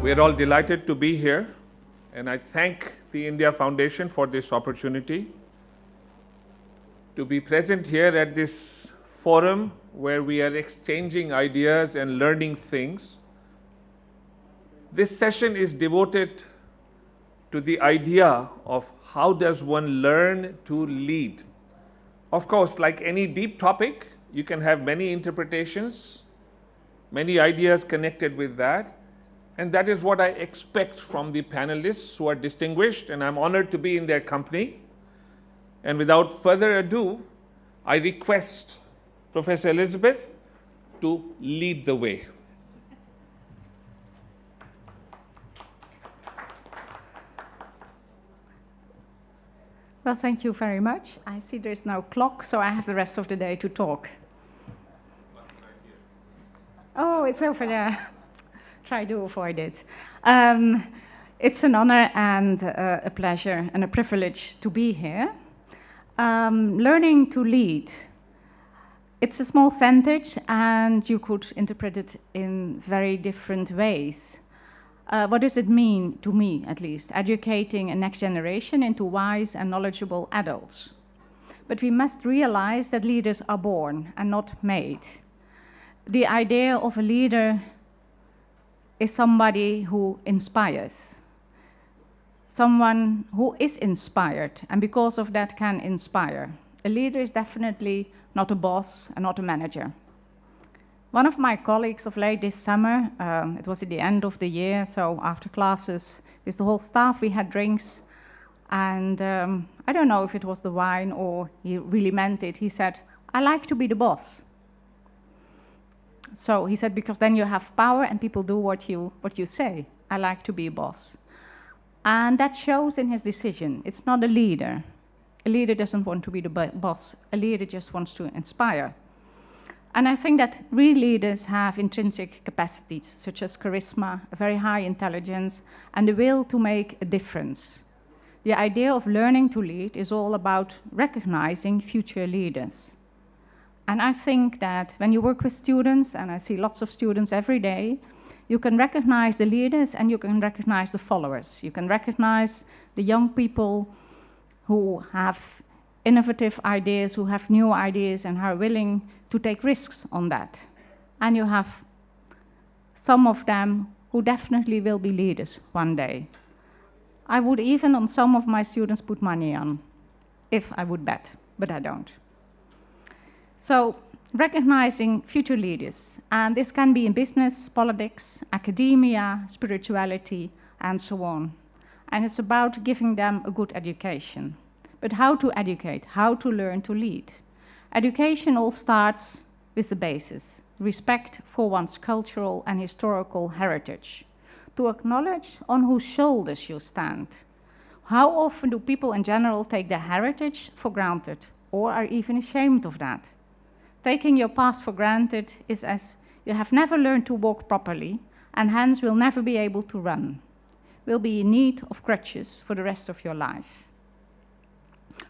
We're all delighted to be here, and I thank the India Foundation for this opportunity to be present here at this forum where we are exchanging ideas and learning things. This session is devoted to the idea of how does one learn to lead. Of course, like any deep topic, you can have many interpretations, many ideas connected with that. And that is what I expect from the panelists who are distinguished, and I'm honored to be in their company. And without further ado, I request Professor Elizabeth to lead the way. Well, thank you very much. I see there's no clock, so I have the rest of the day to talk. Oh, it's over there. Try to avoid it. It's an honor and a pleasure and a privilege to be here. Learning to lead. It's a small sentence, and you could interpret it in very different ways. What does it mean, to me at least? Educating a next generation into wise and knowledgeable adults. But we must realize that leaders are born and not made. The idea of a leader is somebody who inspires, someone who is inspired, and because of that can inspire. A leader is definitely not a boss and not a manager. One of my colleagues of late this summer, it was at the end of the year, so after classes with the whole staff we had drinks, and I don't know if it was the wine or he really meant it. He said, "I like to be the boss." So he said, because then you have power and people do what you say. I like to be a boss. And that shows in his decision. It's not a leader. A leader doesn't want to be the boss. A leader just wants to inspire. And I think that real leaders have intrinsic capacities, such as charisma, a very high intelligence, and the will to make a difference. The idea of learning to lead is all about recognizing future leaders. And I think that when you work with students, and I see lots of students every day, you can recognize the leaders and you can recognize the followers. You can recognize the young people who have innovative ideas, who have new ideas and are willing to take risks on that. And you have some of them who definitely will be leaders one day. I would even on some of my students put money on, if I would bet, but I don't. So, recognizing future leaders, and this can be in business, politics, academia, spirituality, and so on. And it's about giving them a good education. But how to educate, how to learn to lead? Education all starts with the basis, respect for one's cultural and historical heritage, to acknowledge on whose shoulders you stand. How often do people in general take their heritage for granted, or are even ashamed of that? Taking your past for granted is as you have never learned to walk properly and hence will never be able to run. Will be in need of crutches for the rest of your life.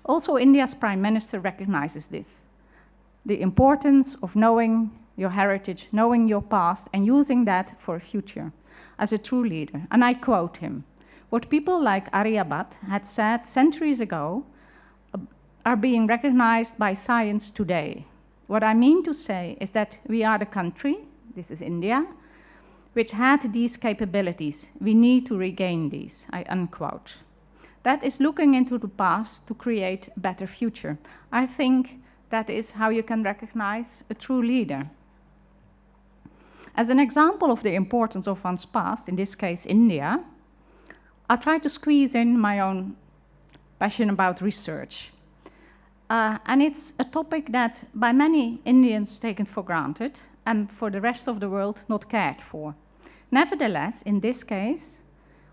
Also, India's Prime Minister recognizes this. The importance of knowing your heritage, knowing your past, and using that for a future as a true leader. And I quote him, "What people like Aryabhat had said centuries ago are being recognized by science today. What I mean to say is that we are the country, this is India, which had these capabilities. We need to regain these," I unquote. That is looking into the past to create a better future. I think that is how you can recognize a true leader. As an example of the importance of one's past, in this case India, I'll try to squeeze in my own passion about research. And it's a topic that by many Indians taken for granted and for the rest of the world not cared for. Nevertheless, in this case,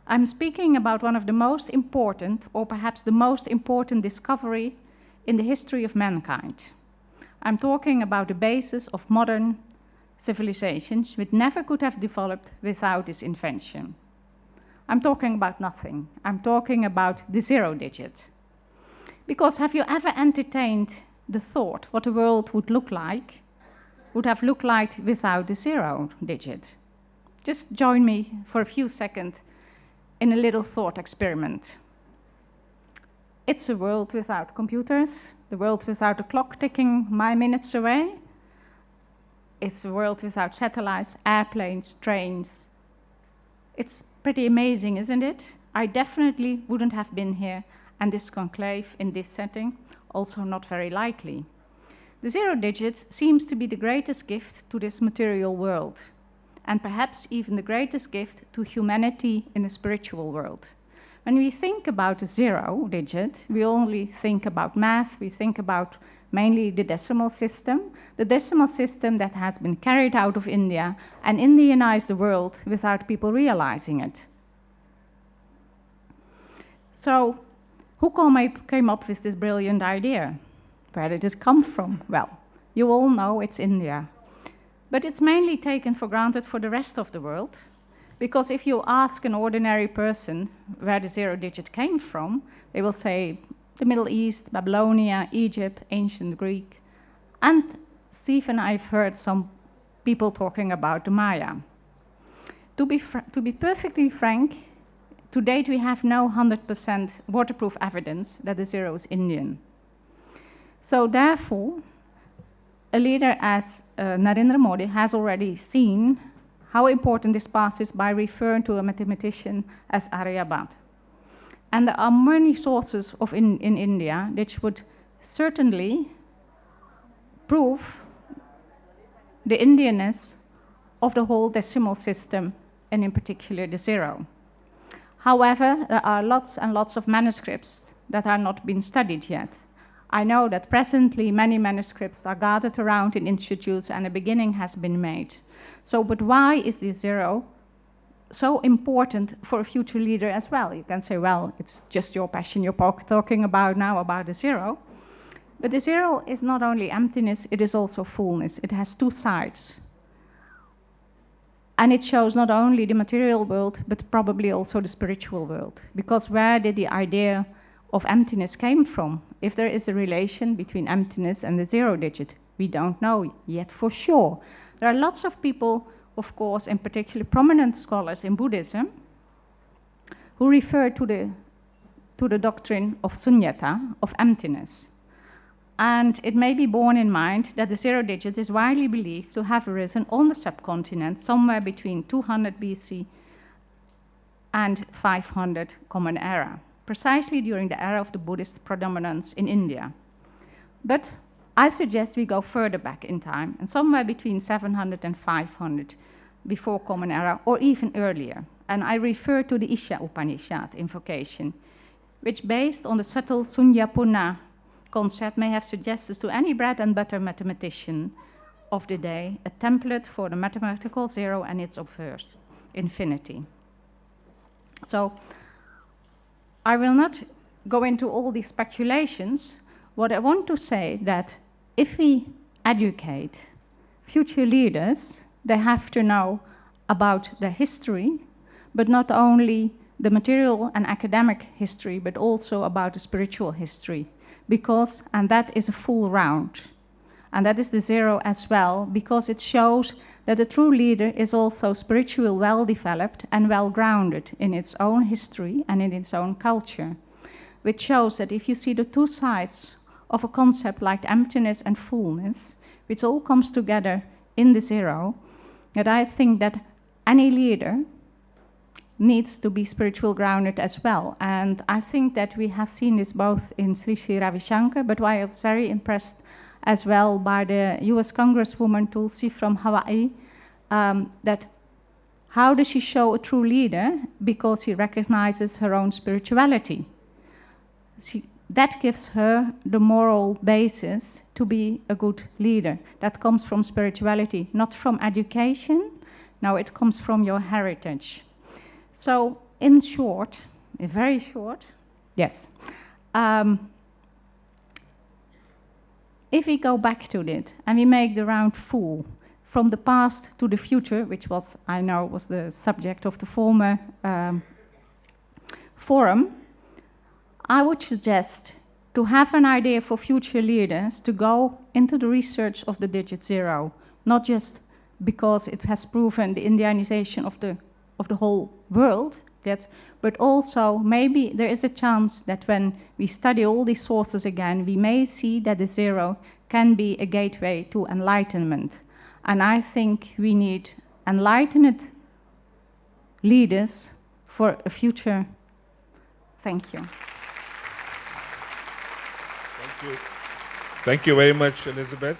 I'm speaking about one of the most important, or perhaps the most important discovery in the history of mankind. I'm talking about the basis of modern civilizations which never could have developed without this invention. I'm talking about nothing. I'm talking about the zero digit. Because have you ever entertained the thought what the world would have looked like without the zero digit? just join me for a few seconds in a little thought experiment. It's a world without computers, the world without a clock ticking my minutes away. It's a world without satellites, airplanes, trains. It's pretty amazing, isn't it? I definitely wouldn't have been here, and this conclave in this setting, also not very likely. The zero digit seems to be the greatest gift to this material world, and perhaps even the greatest gift to humanity in the spiritual world. When we think about a zero digit, we only think about math, we think about mainly the decimal system that has been carried out of India and Indianized the world without people realizing it. So, who came up with this brilliant idea? Where did it come from? Well, you all know it's India. But it's mainly taken for granted for the rest of the world, because if you ask an ordinary person where the zero digit came from, they will say the Middle East, Babylonia, Egypt, ancient Greek. And Stephen, I've heard some people talking about the Maya. To be perfectly frank, to date we have no 100% waterproof evidence that the zero is Indian. So therefore, a leader as Narendra Modi has already seen how important this path is by referring to a mathematician as Aryabhat. And there are many sources in India which would certainly prove the Indianness of the whole decimal system, and in particular the zero. However, there are lots and lots of manuscripts that are not been studied yet. I know that presently many manuscripts are gathered around in institutes and a beginning has been made. So, but why is this zero so important for a future leader as well? You can say, well, it's just your passion you're talking about now, about the zero. But the zero is not only emptiness, it is also fullness. It has two sides. And it shows not only the material world, but probably also the spiritual world. Because where did the idea of emptiness came from? If there is a relation between emptiness and the zero digit, we don't know yet for sure. There are lots of people, of course, in particular prominent scholars in Buddhism, who refer to the doctrine of sunyata, of emptiness. And it may be borne in mind that the zero digit is widely believed to have arisen on the subcontinent somewhere between 200 BC and 500 Common Era, precisely during the era of the Buddhist predominance in India. But I suggest we go further back in time, and somewhere between 700 and 500 before Common Era, or even earlier. And I refer to the Isha Upanishad invocation, which based on the subtle Sunya-Punna concept may have suggested to any bread and butter mathematician of the day a template for the mathematical zero and its obverse, infinity. So I will not go into all these speculations. What I want to say that if we educate future leaders, they have to know about their history, but not only the material and academic history, but also about the spiritual history. Because, and that is a full round, and that is the zero as well, because it shows that a true leader is also spiritually well developed and well grounded in its own history and in its own culture, which shows that if you see the two sides of a concept like emptiness and fullness, which all comes together in the zero, that I think that any leader needs to be spiritual grounded as well. And I think that we have seen this both in Sri Sri Ravi Shankar, but I was very impressed as well by the US Congresswoman Tulsi from Hawaii, that how does she show a true leader? Because she recognizes her own spirituality. That gives her the moral basis to be a good leader. That comes from spirituality, not from education. No, it comes from your heritage. So, in short, very short, yes. If we go back to it and we make the round full, from the past to the future, which was, I know, was the subject of the former forum, I would suggest to have an idea for future leaders to go into the research of the digit zero, not just because it has proven the Indianization of the whole world. But also maybe there is a chance that when we study all these sources again, we may see that the zero can be a gateway to enlightenment. And I think we need enlightened leaders for a future. Thank you. Thank you. Thank you very much, Elizabeth.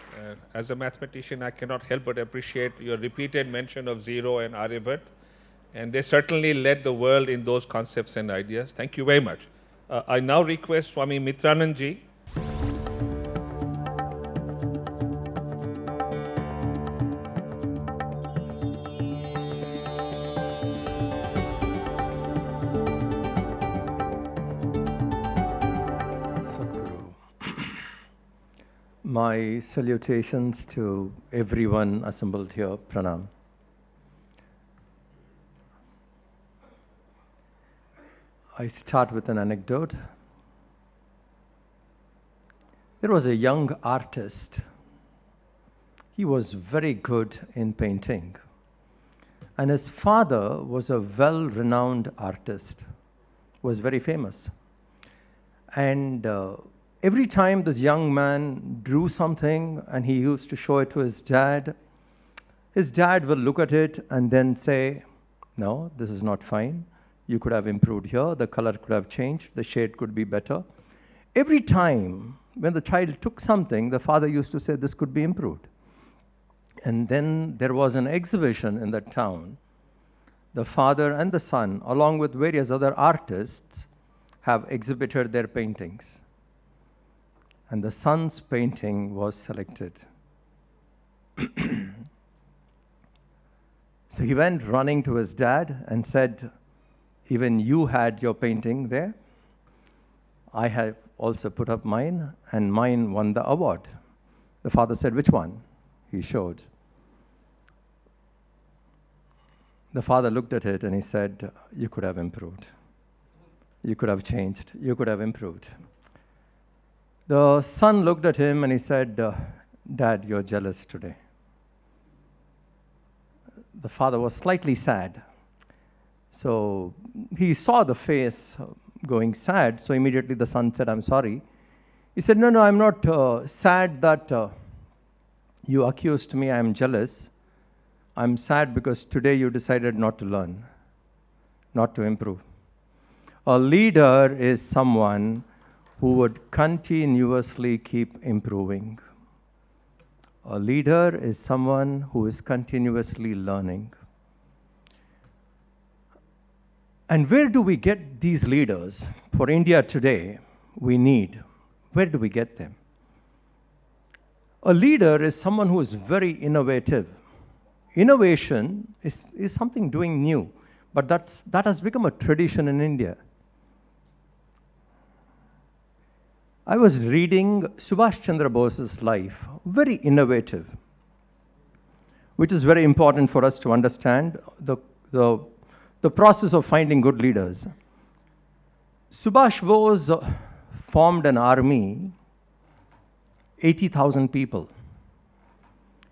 As a mathematician, I cannot help but appreciate your repeated mention of zero and Aryabhat. And they certainly led the world in those concepts and ideas. Thank you very much. I now request Swami Mitranandji. My salutations to everyone assembled here. Pranam. I start with an anecdote. There was a young artist. He was very good in painting. And his father was a well-renowned artist, was very famous. And every time this young man drew something and he used to show it to his dad will look at it and then say, no, this is not fine. You could have improved here, the color could have changed, the shade could be better. Every time when the child took something, the father used to say, this could be improved. And then there was an exhibition in that town. The father and the son, along with various other artists, have exhibited their paintings. And the son's painting was selected. So he went running to his dad and said, even you had your painting there. I have also put up mine, and mine won the award. The father said, which one? He showed. The father looked at it and he said, you could have improved. You could have changed. You could have improved. The son looked at him and he said, Dad, you're jealous today. The father was slightly sad. So he saw the face going sad, so immediately the son said, I'm sorry. He said, no, I'm not sad that you accused me, I'm jealous. I'm sad because today you decided not to learn, not to improve. A leader is someone who would continuously keep improving. A leader is someone who is continuously learning. And where do we get these leaders? For India today, we need. Where do we get them? A leader is someone who is very innovative. Innovation is something doing new, but that has become a tradition in India. I was reading Subhash Chandra Bose's life, very innovative, which is very important for us to understand the process of finding good leaders. Subhash Bose formed an army, 80,000 people.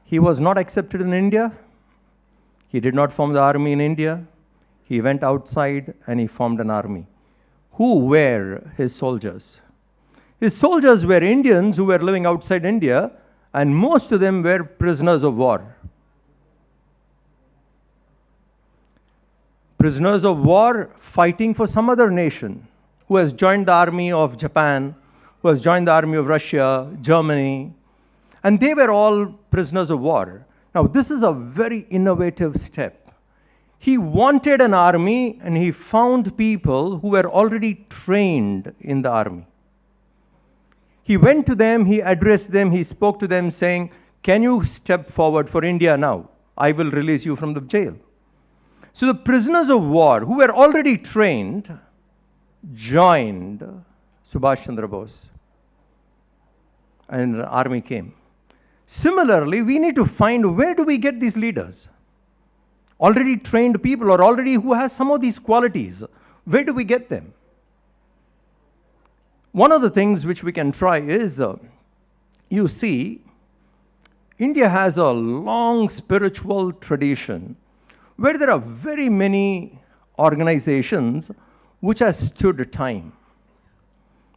He was not accepted in India. He did not form the army in India. He went outside and he formed an army. Who were his soldiers? His soldiers were Indians who were living outside India, and most of them were prisoners of war. Prisoners of war fighting for some other nation, who has joined the army of Japan, who has joined the army of Russia, Germany, and they were all prisoners of war. Now, this is a very innovative step. He wanted an army, and he found people who were already trained in the army. He went to them, he addressed them, he spoke to them saying, can you step forward for India now? I will release you from the jail. So the prisoners of war who were already trained joined Subhash Chandra Bose, and the army came. Similarly, we need to find, where do we get these leaders? Already trained people, or already who has some of these qualities. Where do we get them? One of the things which we can try is, you see, India has a long spiritual tradition where there are very many organizations which have stood time.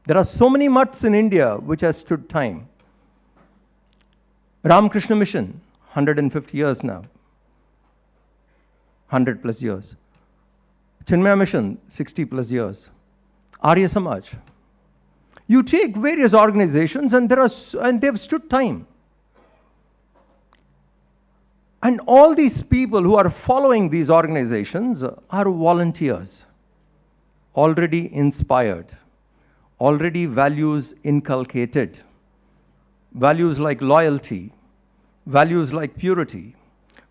There are so many mutts in India which have stood time. Ramakrishna Mission, 150 years now, 100 plus years. Chinmaya Mission, 60 plus years. Arya Samaj. You take various organizations and they've stood time. And all these people who are following these organizations are volunteers, already inspired, already values inculcated, values like loyalty, values like purity,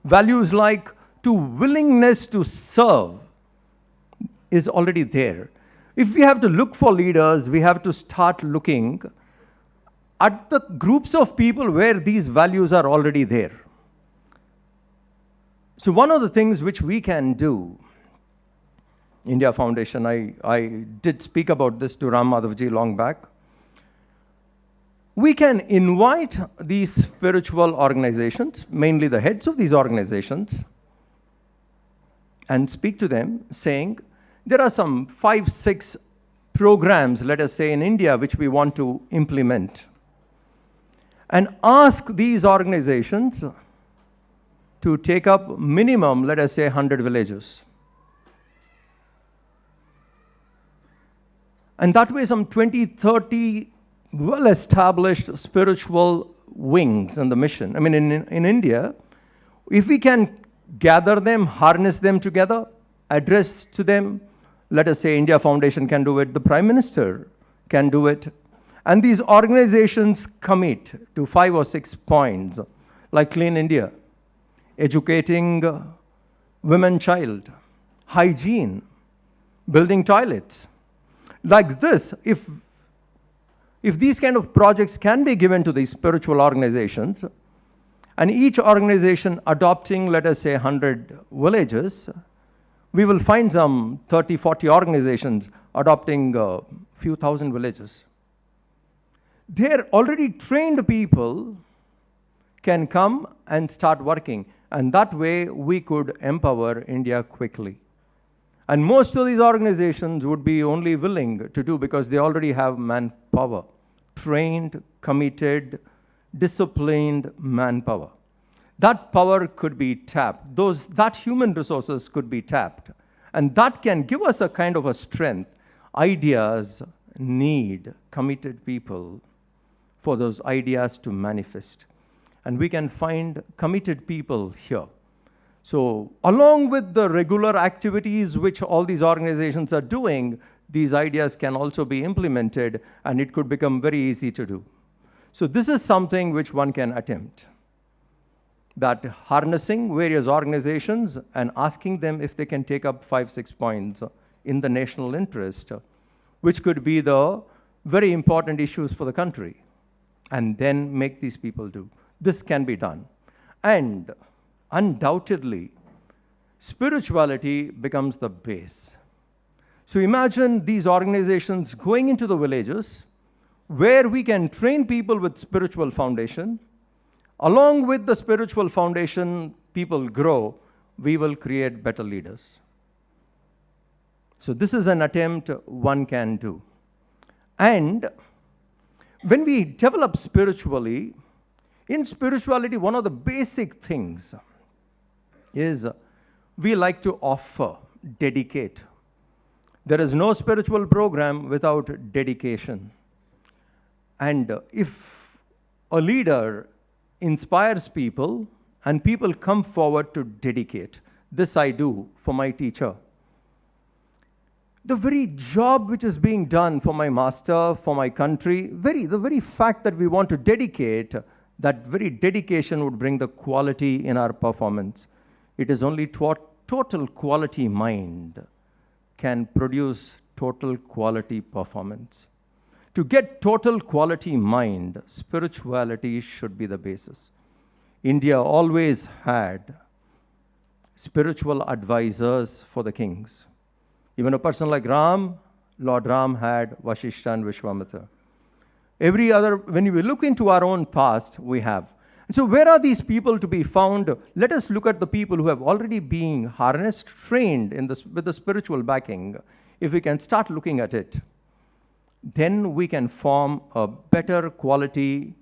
values like willingness to serve is already there. If we have to look for leaders, we have to start looking at the groups of people where these values are already there. So one of the things which we can do, India Foundation, I did speak about this to Ram Madhavji long back. We can invite these spiritual organizations, mainly the heads of these organizations, and speak to them saying, there are some 5, 6 programs, let us say in India, which we want to implement. And ask these organizations to take up minimum, let us say, 100 villages. And that way some 20, 30 well-established spiritual wings in the mission. I mean, in India, if we can gather them, harness them together, address to them, let us say India Foundation can do it, the Prime Minister can do it, and these organizations commit to 5 or 6 points, like Clean India, educating women, child, hygiene, building toilets. Like this, if these kind of projects can be given to these spiritual organizations, and each organization adopting, let us say, 100 villages, we will find some 30, 40 organizations adopting a few thousand villages. They're already trained people can come and start working, and that way we could empower India quickly. And most of these organizations would be only willing to do because they already have manpower, trained, committed, disciplined manpower. That power could be tapped. That human resources could be tapped. And that can give us a kind of a strength. Ideas need committed people for those ideas to manifest. And we can find committed people here. So along with the regular activities which all these organizations are doing, these ideas can also be implemented and it could become very easy to do. So this is something which one can attempt. That harnessing various organizations and asking them if they can take up 5, 6 points in the national interest, which could be the very important issues for the country, and then make these people do. This can be done. And undoubtedly, spirituality becomes the base. So imagine these organizations going into the villages where we can train people with spiritual foundation. Along with the spiritual foundation, people grow, we will create better leaders. So this is an attempt one can do. And when we develop spiritually, in spirituality, one of the basic things is we like to offer, dedicate. There is no spiritual program without dedication. And if a leader inspires people and people come forward to dedicate, this I do for my teacher. The very job which is being done for my master, for my country, the very fact that we want to dedicate, that very dedication would bring the quality in our performance. It is only total quality mind can produce total quality performance. To get total quality mind, spirituality should be the basis. India always had spiritual advisors for the kings. Even a person like Ram, Lord Ram had Vashishta and Vishwamitra. Every other, when we look into our own past, we have. And so where are these people to be found? Let us look at the people who have already been harnessed, trained in this, with the spiritual backing. If we can start looking at it, then we can form a better quality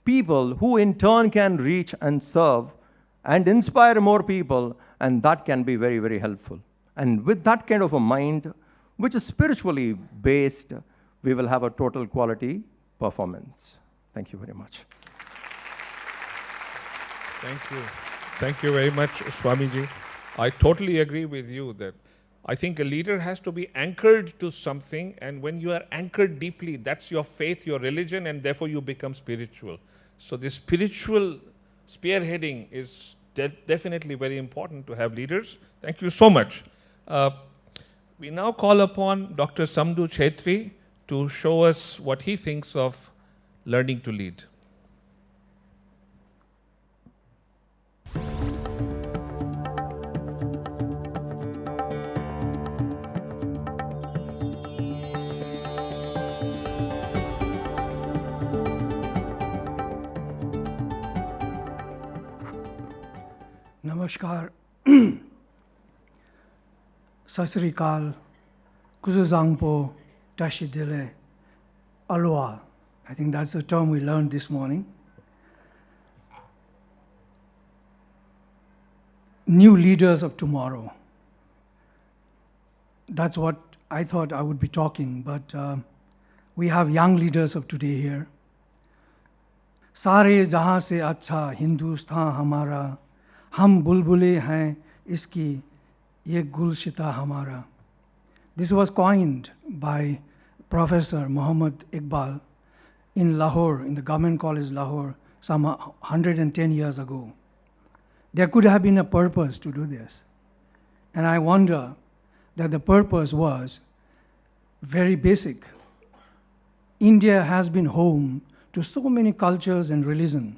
people who in turn can reach and serve and inspire more people, and that can be very, very helpful. And with that kind of a mind, which is spiritually based, we will have a total quality performance. Thank you very much. Thank you. Thank you very much, Swamiji. I totally agree with you that I think a leader has to be anchored to something, and when you are anchored deeply, that's your faith, your religion, and therefore you become spiritual. So this spiritual spearheading is definitely very important to have leaders. Thank you so much. We now call upon Dr. Samdu Chhetri to show us what he thinks of learning to lead. Namaskar, Sasrikal, Kuzuzangpo, Tashidile, Aloha. I think that's the term we learned this morning. New leaders of tomorrow. That's what I thought I would be talking, but we have young leaders of today here. सारे जहाँ से अच्छा हिंदुस्तान हमारा, हम बुलबुले हैं इसकी ये गुलशिता हमारा. This was coined by Professor Muhammad Iqbal in Lahore, in the Government College Lahore, some 110 years ago. There could have been a purpose to do this. And I wonder that the purpose was very basic. India has been home to so many cultures and religions.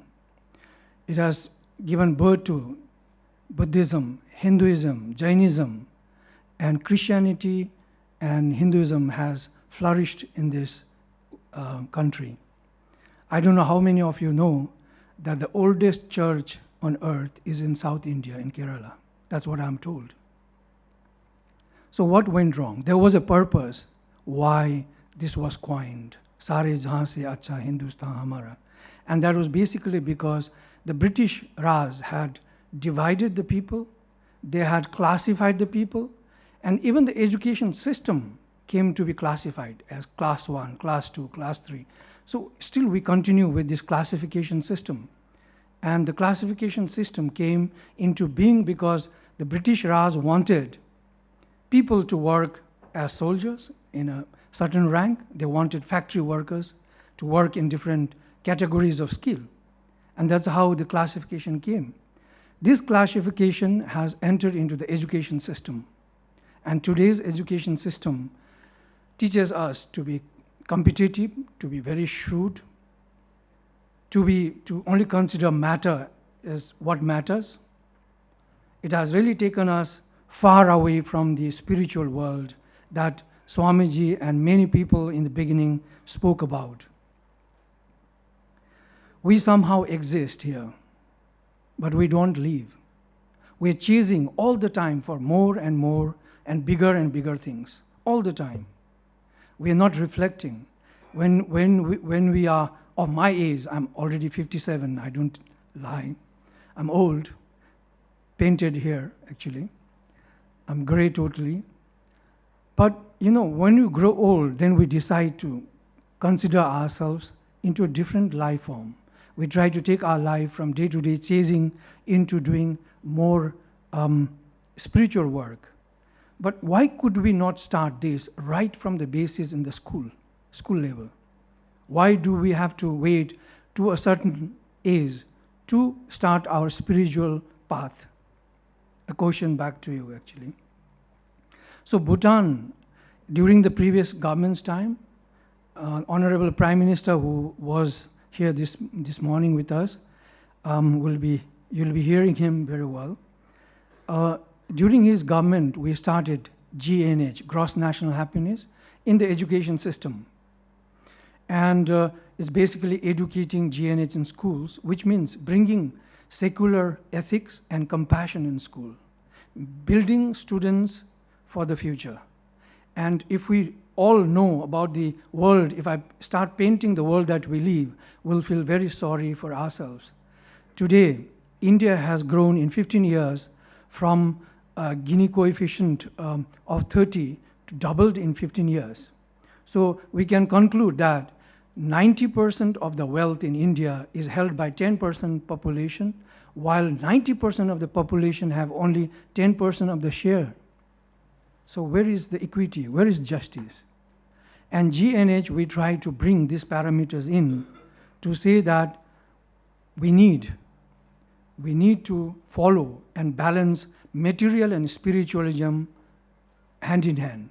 It has given birth to Buddhism, Hinduism, Jainism, and Christianity and Hinduism has flourished in this country. I don't know how many of you know that the oldest church on earth is in South India, in Kerala. That's what I'm told. So what went wrong? There was a purpose why this was coined. Sare jahan se acha Hindustan hamara. And that was basically because the British Raj had divided the people, they had classified the people, and even the education system came to be classified as class 1, class 2, class 3. So still we continue with this classification system. And the classification system came into being because the British Raj wanted people to work as soldiers in a certain rank. They wanted factory workers to work in different categories of skill. And that's how the classification came. This classification has entered into the education system. And today's education system teaches us to be competitive, to be very shrewd, to only consider matter as what matters. It has really taken us far away from the spiritual world that Swamiji and many people in the beginning spoke about. We somehow exist here, but we don't live. We're chasing all the time for more and bigger things, all the time. We're not reflecting. When we are of my age, I'm already 57, I don't lie. I'm old, painted here actually. I'm gray totally. But you know, when you grow old, then we decide to consider ourselves into a different life form. We try to take our life from day to day chasing into doing more spiritual work. But why could we not start this right from the basis in the school level? Why do we have to wait to a certain age to start our spiritual path? A question back to you actually. So Bhutan, during the previous government's time, Honorable Prime Minister who was here this morning with us, you'll be hearing him very well. During his government, we started GNH, Gross National Happiness, in the education system. And is basically educating GNH in schools, which means bringing secular ethics and compassion in school, building students for the future. And if we all know about the world, if I start painting the world that we live, we'll feel very sorry for ourselves. Today, India has grown in 15 years from a Gini coefficient of 30 to doubled in 15 years. So we can conclude that 90% of the wealth in India is held by 10% population, while 90% of the population have only 10% of the share. So where is the equity? Where is justice? And GNH, we try to bring these parameters in to say that we need to follow and balance material and spiritualism hand in hand.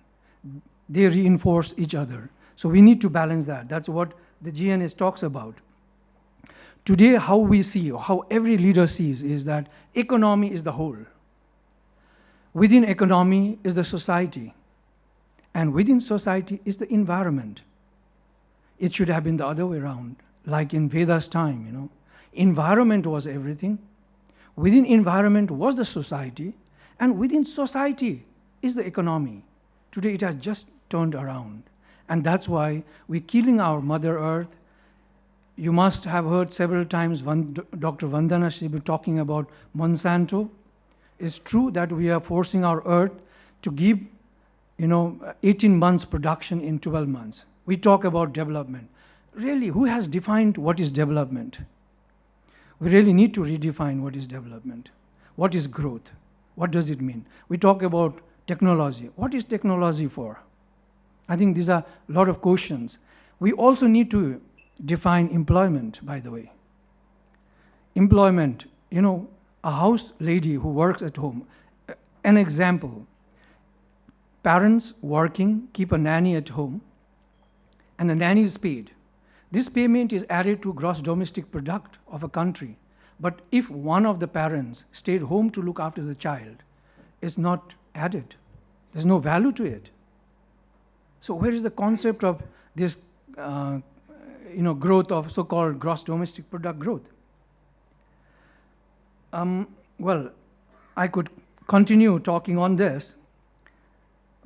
They reinforce each other. So we need to balance that. That's what the GNH talks about. Today, how we see, how every leader sees, is that economy is the whole. Within economy is the society. And within society is the environment. It should have been the other way around, like in Veda's time, you know. Environment was everything. Within environment was the society, and within society is the economy. Today it has just turned around. And that's why we're killing our Mother Earth. You must have heard several times Dr. Vandana Shibu talking about Monsanto. It's true that we are forcing our earth to give 18 months production in 12 months. We talk about development. Really, who has defined what is development? We really need to redefine what is development. What is growth? What does it mean? We talk about technology. What is technology for? I think these are a lot of questions. We also need to define employment, by the way. Employment, a house lady who works at home. An example, parents working, keep a nanny at home, and the nanny is paid. This payment is added to gross domestic product of a country. But if one of the parents stayed home to look after the child, it's not added. There's no value to it. So where is the concept of this growth of so-called gross domestic product growth? Well, I could continue talking on this,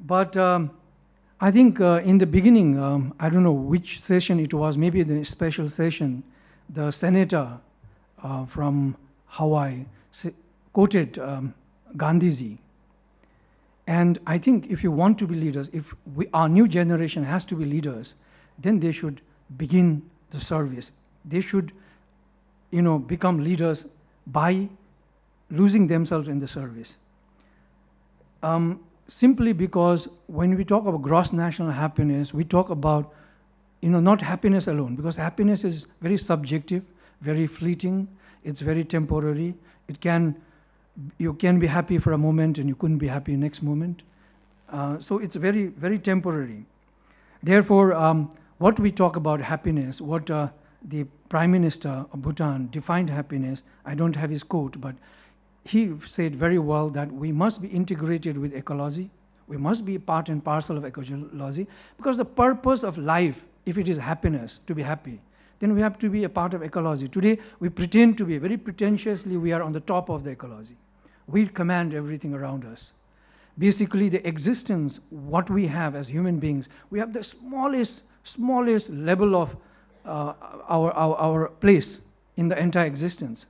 but I think in the beginning, I don't know which session it was, maybe the special session, the senator from Hawaii quoted Gandhiji. And I think if you want to be leaders, if our new generation has to be leaders, then they should begin the service. They should, become leaders by losing themselves in the service. Simply because when we talk about gross national happiness, we talk about, not happiness alone, because happiness is very subjective, very fleeting, it's very temporary. You can be happy for a moment and you couldn't be happy next moment. So it's very, very temporary. Therefore, what we talk about happiness, what the Prime Minister of Bhutan defined happiness, I don't have his quote, but he said very well that we must be integrated with ecology. We must be part and parcel of ecology, because the purpose of life, if it is happiness, to be happy, then we have to be a part of ecology. Today, we pretend to be, very pretentiously, we are on the top of the ecology. We command everything around us. Basically, the existence, what we have as human beings, we have the smallest level of our place in the entire existence.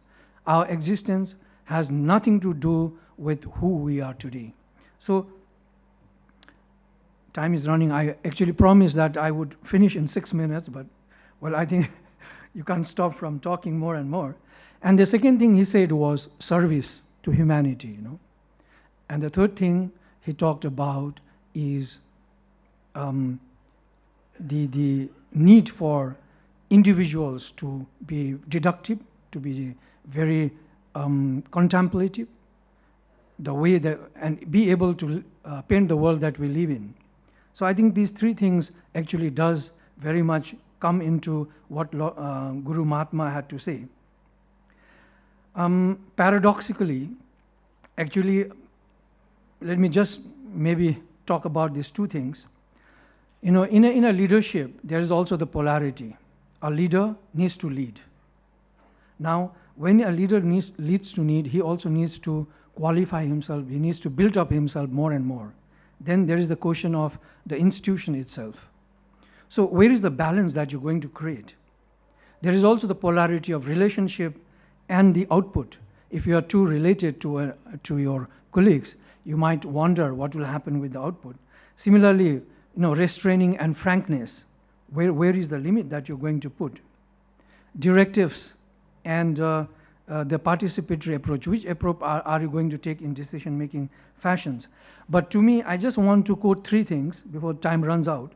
Our existence has nothing to do with who we are today. So, time is running. I actually promised that I would finish in 6 minutes, but I think you can't stop from talking more and more. And the second thing he said was service to humanity, And the third thing he talked about is the need for individuals to be deductive, to be very contemplative, the way that, and be able to paint the world that we live in. So I think these three things actually does very much come into what Guru Mahatma had to say. Paradoxically, actually, let me just maybe talk about these two things. In a leadership, there is also the polarity. a leader needs to lead. Now, when a leader leads to lead, he also needs to qualify himself. He needs to build up himself more and more. Then there is the question of the institution itself. So where is the balance that you're going to create? There is also the polarity of relationship and the output. If you are too related to your colleagues, you might wonder what will happen with the output. Similarly, restraining and frankness. Where is the limit that you're going to put? Directives and the participatory approach. Which approach are you going to take in decision-making fashions? But to me, I just want to quote 3 things before time runs out.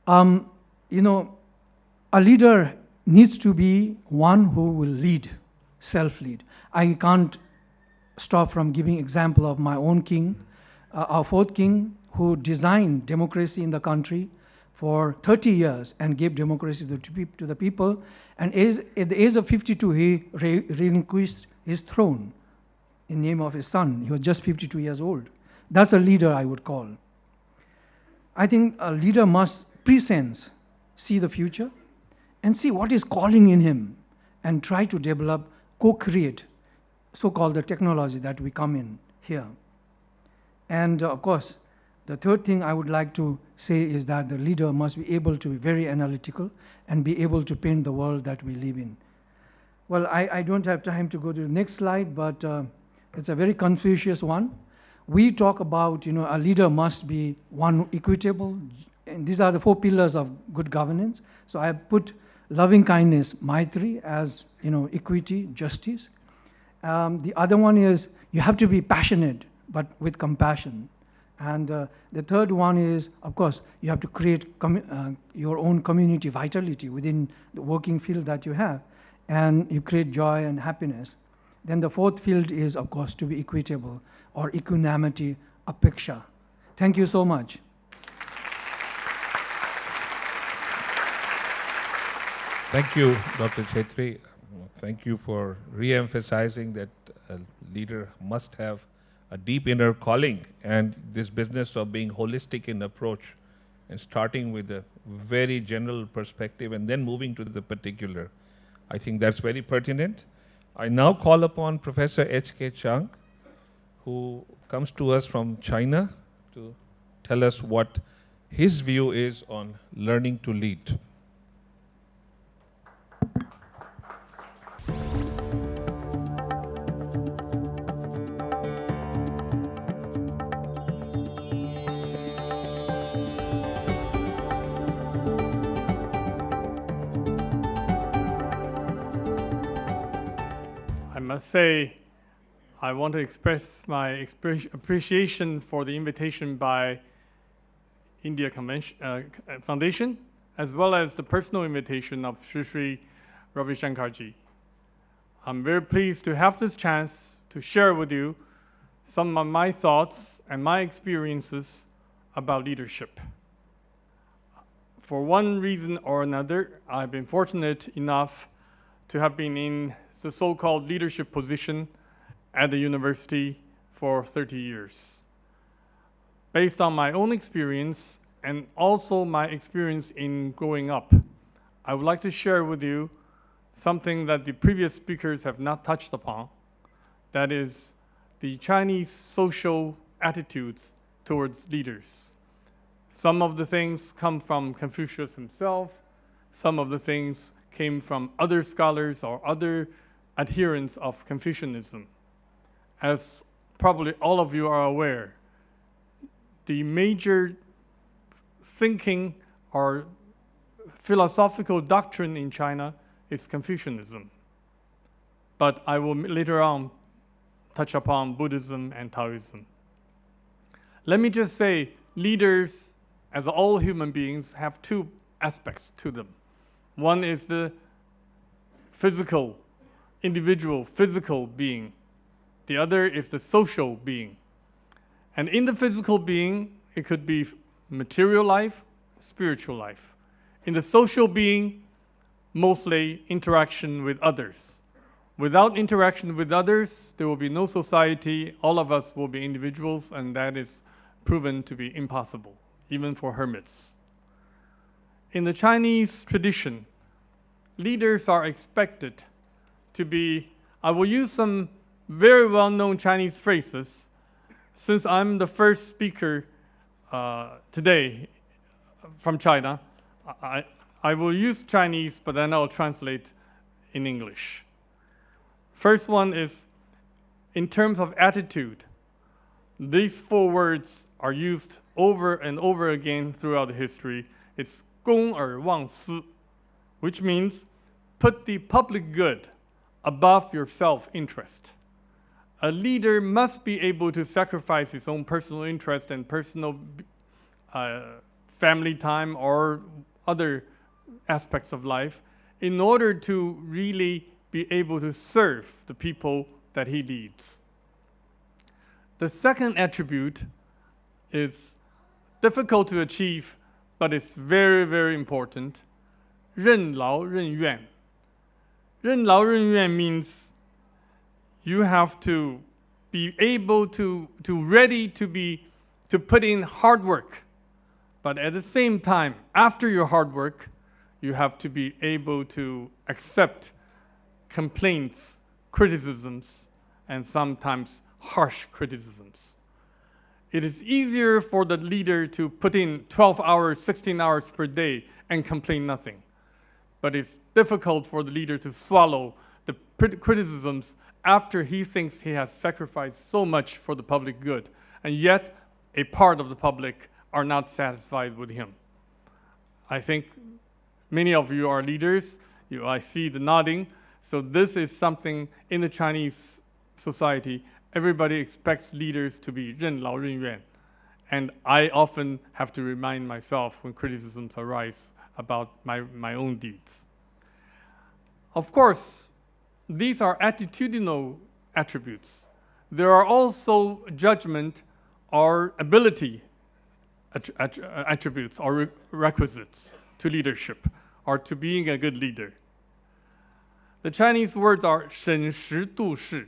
A leader needs to be one who will lead, self-lead. I can't stop from giving example of my own king, our 4th king, who designed democracy in the country for 30 years and gave democracy to the people. And at the age of 52, he relinquished his throne in name of his son. He was just 52 years old. That's a leader, I would call. I think a leader must pre-sense, see the future, and see what is calling in him, and try to develop, co-create, so-called the technology that we come in here. And of course, the 3rd thing I would like to say is that the leader must be able to be very analytical and be able to paint the world that we live in. Well, I don't have time to go to the next slide, but it's a very Confucius one. We talk about, a leader must be one equitable, and these are the 4 pillars of good governance. So I have put loving kindness, Maitri, as, equity, justice. The other one is you have to be passionate, but with compassion. And the 3rd one is, of course, you have to create your own community vitality within the working field that you have, and you create joy and happiness. Then the 4th field is, of course, to be equitable, or equanimity, apeksha. Thank you so much. Thank you, Dr. Chetri. Thank you for re-emphasizing that a leader must have a deep inner calling, and this business of being holistic in approach and starting with a very general perspective and then moving to the particular. I think that's very pertinent. I now call upon Professor H.K. Chang, who comes to us from China, to tell us what his view is on learning to lead. I must say, I want to express my appreciation for the invitation by India Foundation, as well as the personal invitation of Sri Ravi Shankarji. I'm very pleased to have this chance to share with you some of my thoughts and my experiences about leadership. For one reason or another, I've been fortunate enough to have been in the so-called leadership position at the university for 30 years. Based on my own experience and also my experience in growing up, I would like to share with you something that the previous speakers have not touched upon, that is the Chinese social attitudes towards leaders. Some of the things come from Confucius himself, some of the things came from other scholars or other adherents of Confucianism. As probably all of you are aware, the major thinking or philosophical doctrine in China is Confucianism. But I will later on touch upon Buddhism and Taoism. Let me just say, leaders, as all human beings, have 2 aspects to them. One is the physical, individual, physical being. The other is the social being. And in the physical being, it could be material life, spiritual life. In the social being, mostly interaction with others. Without interaction with others, there will be no society. All of us will be individuals, and that is proven to be impossible, even for hermits. In the Chinese tradition, leaders are expected to be, I will use some very well-known Chinese phrases, since I'm the first speaker today from China. I will use Chinese, but then I'll translate in English. First one is, in terms of attitude, these 4 words are used over and over again throughout history. It's 公而忘私, which means put the public good above your self-interest. A leader must be able to sacrifice his own personal interest and personal family time or other aspects of life in order to really be able to serve the people that he leads. The second attribute is difficult to achieve, but it's very, very important. 任劳任怨. 任劳任怨 means you have to be able to ready to put in hard work. But at the same time, after your hard work, you have to be able to accept complaints, criticisms, and sometimes harsh criticisms. It is easier for the leader to put in 12 hours, 16 hours per day and complain nothing. But it's difficult for the leader to swallow the criticisms after he thinks he has sacrificed so much for the public good, and yet a part of the public are not satisfied with him. I think many of you are leaders. I see the nodding. So this is something in the Chinese society, everybody expects leaders to be 任劳任怨. And I often have to remind myself when criticisms arise about my own deeds. Of course, these are attitudinal attributes. There are also judgment or ability attributes or requisites to leadership or to being a good leader. The Chinese words are 审时度势.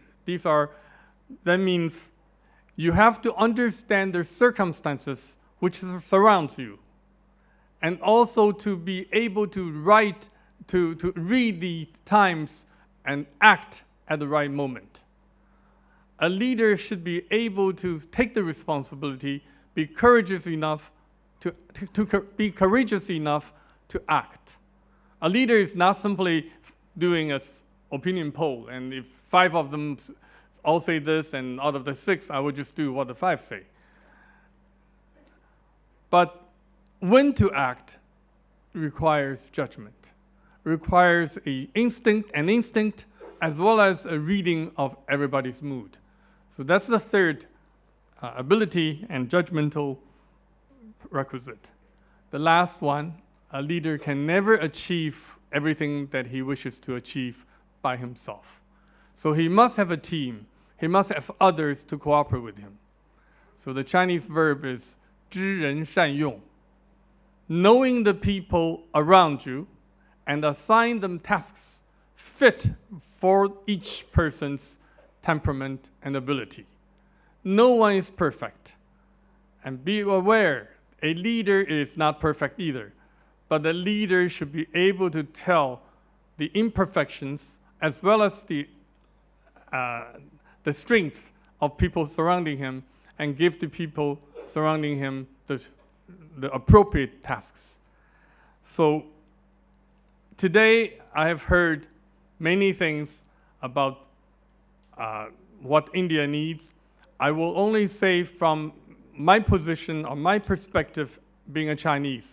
That means you have to understand the circumstances which surrounds you, and also to be able to read the times and act at the right moment. A leader should be able to take the responsibility, be courageous enough to act. A leader is not simply doing an opinion poll, and if 5 of them all say this, and out of the 6, I would just do what the 5 say. But when to act requires judgment, requires an instinct, as well as a reading of everybody's mood. So that's the third ability and judgmental requisite. The last one, a leader can never achieve everything that he wishes to achieve by himself. So he must have a team. He must have others to cooperate with him. So the Chinese verb is 知人善用, knowing the people around you and assign them tasks fit for each person's temperament and ability. No one is perfect. And be aware, a leader is not perfect either. But the leader should be able to tell the imperfections as well as the strength of people surrounding him and give the people surrounding him the appropriate tasks. So today I have heard many things about what India needs. I will only say from my position or my perspective being a Chinese,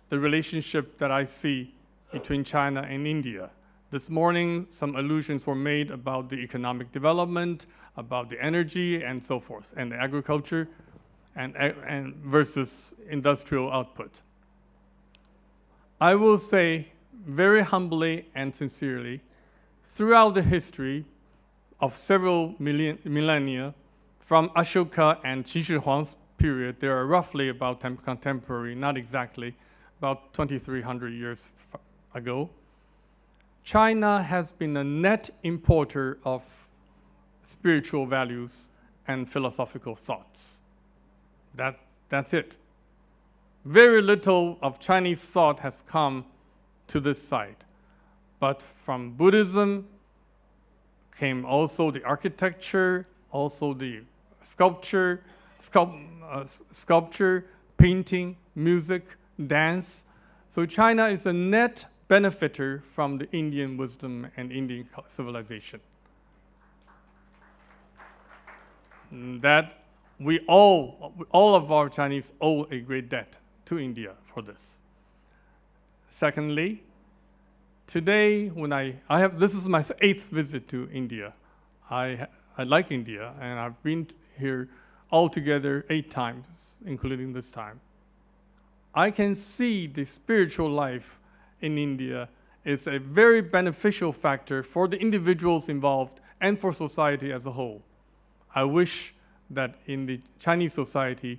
the relationship that I see between China and India. This morning, some allusions were made about the economic development, about the energy and so forth, and the agriculture and versus industrial output. I will say very humbly and sincerely, throughout the history of several millennia, from Ashoka and Qin Shi Huang's period, there are roughly about contemporary, not exactly, about 2,300 years ago, China has been a net importer of spiritual values and philosophical thoughts. That's it. Very little of Chinese thought has come to this side. but from Buddhism came also the architecture, also the sculpture, painting, music, dance. So China is a net benefiter from the Indian wisdom and Indian civilization. That we all of our Chinese owe a great debt to India for this. Secondly, today when this is my 8th visit to India. I like India, and I've been here altogether 8 times, including this time. I can see the spiritual life in India is a very beneficial factor for the individuals involved and for society as a whole. I wish that in the Chinese society,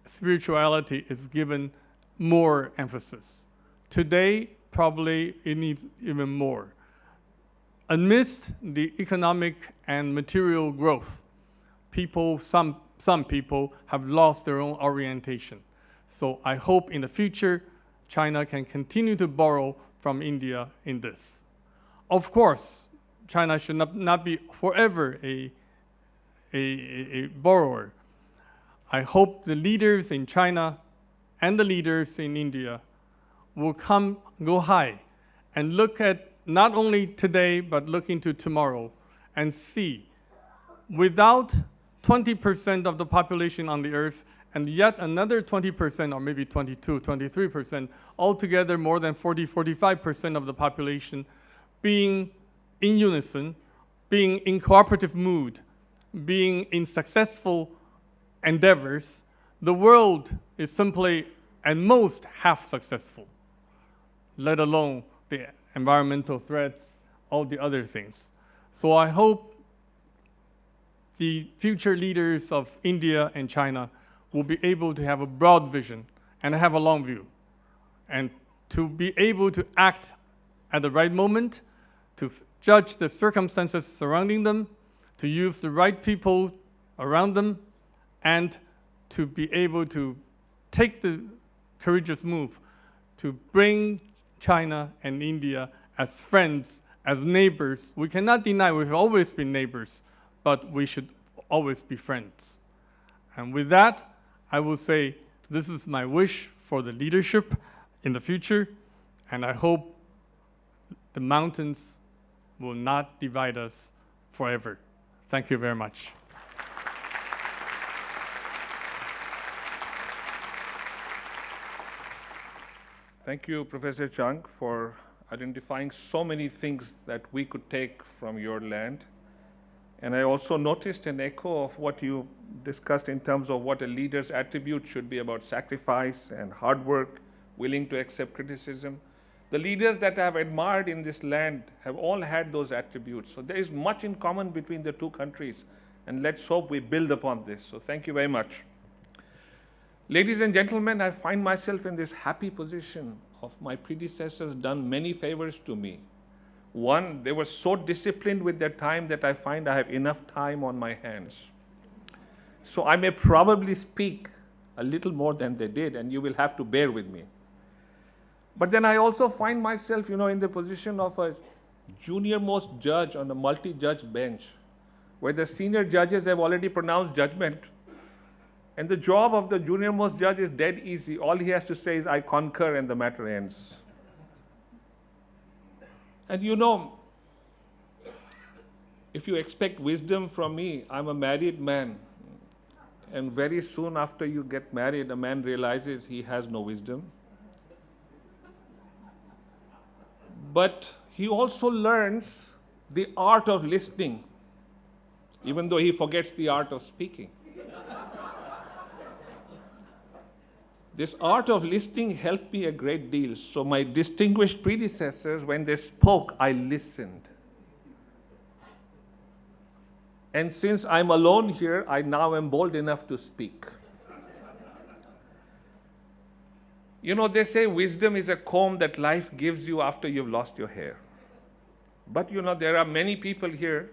spirituality is given more emphasis. Today, probably it needs even more. Amidst the economic and material growth, some people have lost their own orientation. So I hope in the future, China can continue to borrow from India in this. Of course, China should not be forever a borrower. I hope the leaders in China and the leaders in India will go high and look at not only today, but look into tomorrow and see, without 20% of the population on the earth and yet another 20% or maybe 22, 23%, altogether more than 40, 45% of the population being in unison, being in cooperative mood, being in successful endeavors, the world is simply at most half successful, let alone the environmental threats, all the other things. So I hope the future leaders of India and China will be able to have a broad vision and have a long view, and to be able to act at the right moment, to judge the circumstances surrounding them, to use the right people around them, and to be able to take the courageous move to bring China and India as friends, as neighbors. We cannot deny we've always been neighbors, but we should always be friends. And with that, I will say this is my wish for the leadership in the future, and I hope the mountains will not divide us forever. Thank you very much. Thank you, Professor Chung, for identifying so many things that we could take from your land. And I also noticed an echo of what you discussed in terms of what a leader's attribute should be about sacrifice and hard work, willing to accept criticism. The leaders that I have admired in this land have all had those attributes. So there is much in common between the two countries, and let's hope we build upon this. So thank you very much. Ladies and gentlemen, I find myself in this happy position of my predecessors done many favors to me. One, they were so disciplined with their time that I find I have enough time on my hands. So I may probably speak a little more than they did, and you will have to bear with me. But then I also find myself, in the position of a junior-most judge on a multi-judge bench, where the senior judges have already pronounced judgment. And the job of the junior-most judge is dead easy. All he has to say is, I concur, and the matter ends. And if you expect wisdom from me, I'm a married man. And very soon after you get married, a man realizes he has no wisdom. But he also learns the art of listening, even though he forgets the art of speaking. This art of listening helped me a great deal. So my distinguished predecessors, when they spoke, I listened. And since I'm alone here, I now am bold enough to speak. They say wisdom is a comb that life gives you after you've lost your hair. But there are many people here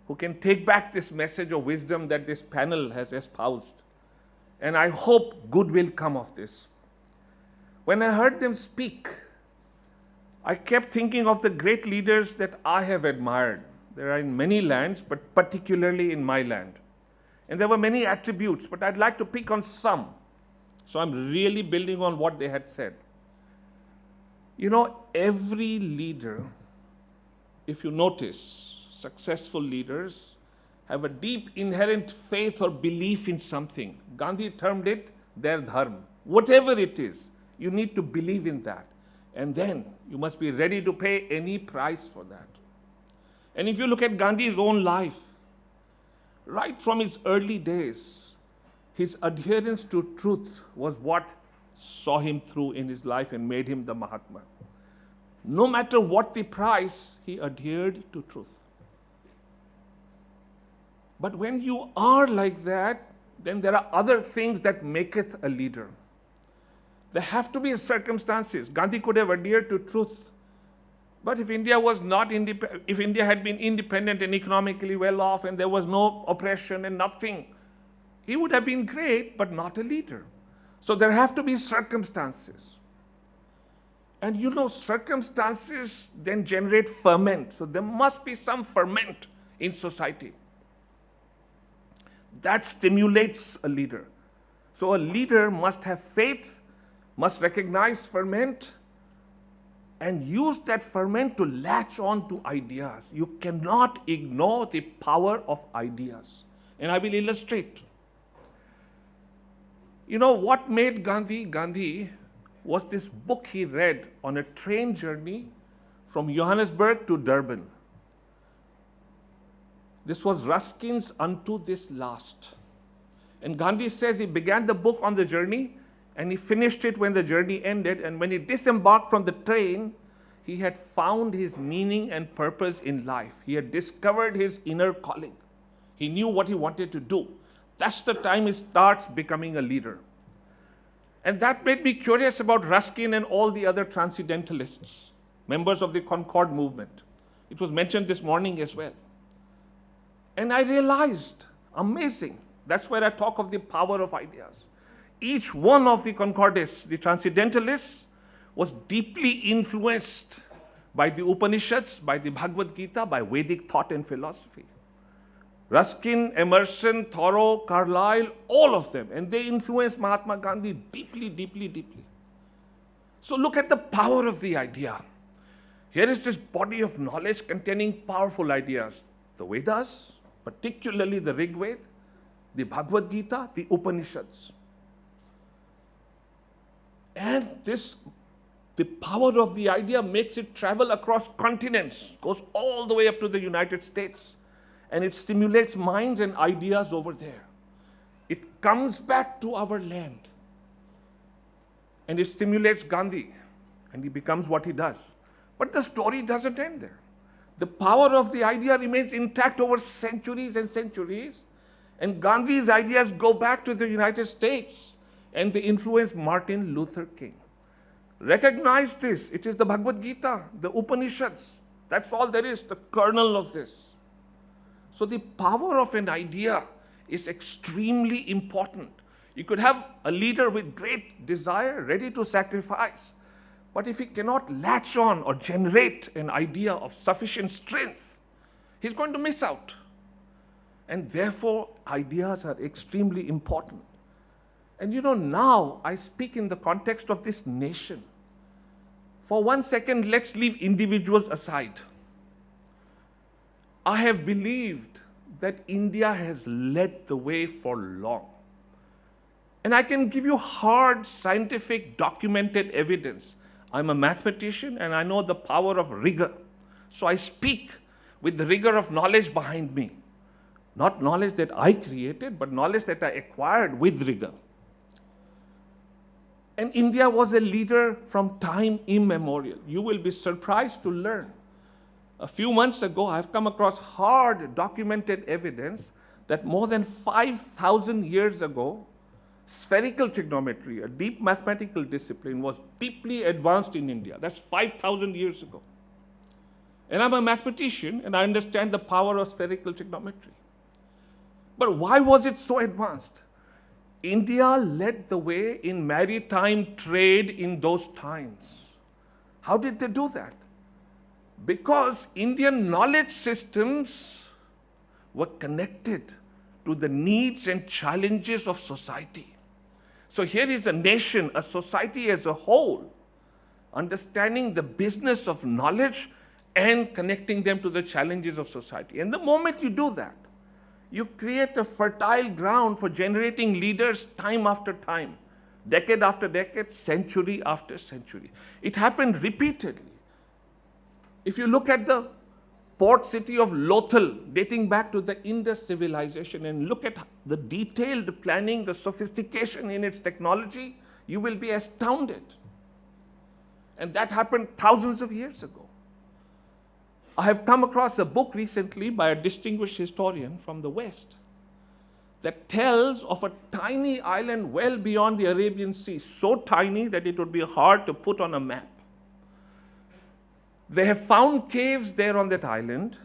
who can take back this message of wisdom that this panel has espoused. And I hope good will come of this. When I heard them speak, I kept thinking of the great leaders that I have admired. There are in many lands, but particularly in my land. And there were many attributes, but I'd like to pick on some. So I'm really building on what they had said. You know, every leader, if you notice, successful leaders have a deep inherent faith or belief in something. Gandhi termed it their dharma. Whatever it is, you need to believe in that. And then you must be ready to pay any price for that. And if you look at Gandhi's own life, right from his early days, his adherence to truth was what saw him through in his life and made him the Mahatma. No matter what the price, he adhered to truth. But when you are like that, then there are other things that maketh a leader. There have to be circumstances. Gandhi could have adhered to truth. But if India was not if India had been independent and economically well off and there was no oppression and nothing, he would have been great, but not a leader. So there have to be circumstances. And you know, circumstances then generate ferment. So there must be some ferment in society that stimulates a leader. So a leader must have faith, must recognize ferment, and use that ferment to latch on to ideas. You cannot ignore the power of ideas. And I will illustrate. You know what made Gandhi was this book he read on a train journey from Johannesburg to Durban. This was Ruskin's Unto This Last. And Gandhi says he began the book on the journey and he finished it when the journey ended. And when he disembarked from the train, he had found his meaning and purpose in life. He had discovered his inner calling. He knew what he wanted to do. That's the time he starts becoming a leader. And that made me curious about Ruskin and all the other transcendentalists, members of the Concord movement. It was mentioned this morning as well. And I realized, amazing, that's where I talk of the power of ideas. Each one of the Concordists, the transcendentalists, was deeply influenced by the Upanishads, by the Bhagavad Gita, by Vedic thought and philosophy. Ruskin, Emerson, Thoreau, Carlyle, all of them, and they influenced Mahatma Gandhi deeply, deeply, deeply. So look at the power of the idea. Here is this body of knowledge containing powerful ideas. The Vedas, particularly the Rig Veda, the Bhagavad Gita, the Upanishads. And the power of the idea makes it travel across continents, goes all the way up to the United States, and it stimulates minds and ideas over there. It comes back to our land, and it stimulates Gandhi, and he becomes what he does. But the story doesn't end there. The power of the idea remains intact over centuries and centuries, and Gandhi's ideas go back to the United States, and they influence Martin Luther King. Recognize this. It is the Bhagavad Gita, the Upanishads. That's all there is, the kernel of this. So the power of an idea is extremely important. You could have a leader with great desire, ready to sacrifice. But if he cannot latch on or generate an idea of sufficient strength, he's going to miss out. And therefore, ideas are extremely important. And you know, now I speak in the context of this nation. For 1 second, let's leave individuals aside. I have believed that India has led the way for long. And I can give you hard, scientific, documented evidence. I'm a mathematician and I know the power of rigor. So I speak with the rigor of knowledge behind me. Not knowledge that I created, but knowledge that I acquired with rigor. And India was a leader from time immemorial. You will be surprised to learn. A few months ago, I've come across hard documented evidence that more than 5,000 years ago, spherical trigonometry, a deep mathematical discipline, was deeply advanced in India. That's 5,000 years ago. And I'm a mathematician, and I understand the power of spherical trigonometry. But why was it so advanced? India led the way in maritime trade in those times. How did they do that? Because Indian knowledge systems were connected to the needs and challenges of society. So here is a nation, a society as a whole, understanding the business of knowledge and connecting them to the challenges of society. And the moment you do that, you create a fertile ground for generating leaders time after time, decade after decade, century after century. It happened repeatedly. If you look at the port city of Lothal, dating back to the Indus civilization, and look at the detailed planning, the sophistication in its technology, you will be astounded. And that happened thousands of years ago. I have come across a book recently by a distinguished historian from the West that tells of a tiny island well beyond the Arabian Sea, so tiny that it would be hard to put on a map. They have found caves there on that island,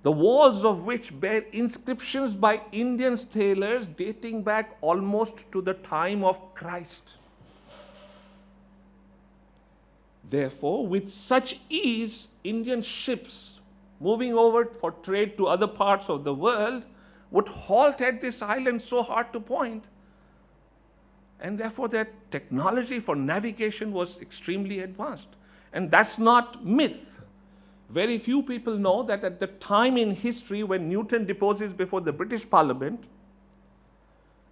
the walls of which bear inscriptions by Indian sailors dating back almost to the time of Christ. Therefore, with such ease, Indian ships moving over for trade to other parts of the world would halt at this island so hard to point. And therefore, their technology for navigation was extremely advanced. And that's not myth. Very few people know that at the time in history when Newton deposes before the British Parliament,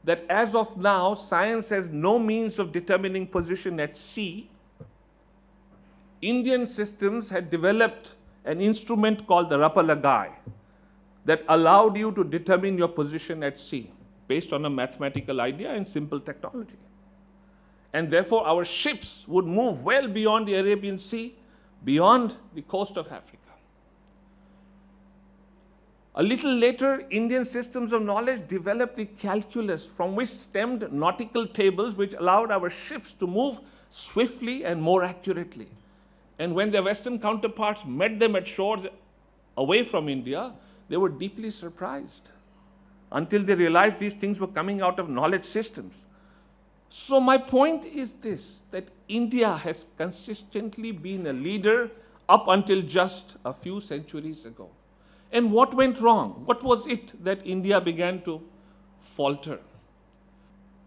that as of now, science has no means of determining position at sea. Indian systems had developed an instrument called the Rapalagai that allowed you to determine your position at sea based on a mathematical idea and simple technology. And therefore, our ships would move well beyond the Arabian Sea, beyond the coast of Africa. A little later, Indian systems of knowledge developed the calculus from which stemmed nautical tables, which allowed our ships to move swiftly and more accurately. And when their Western counterparts met them at shores away from India, they were deeply surprised until they realized these things were coming out of knowledge systems. So my point is this, that India has consistently been a leader up until just a few centuries ago. And what went wrong? What was it that India began to falter?